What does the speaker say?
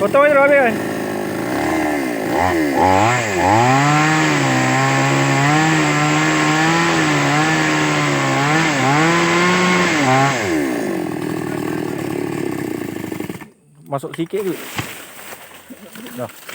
Potong je habis kan. Masuk sikit tu. Dah.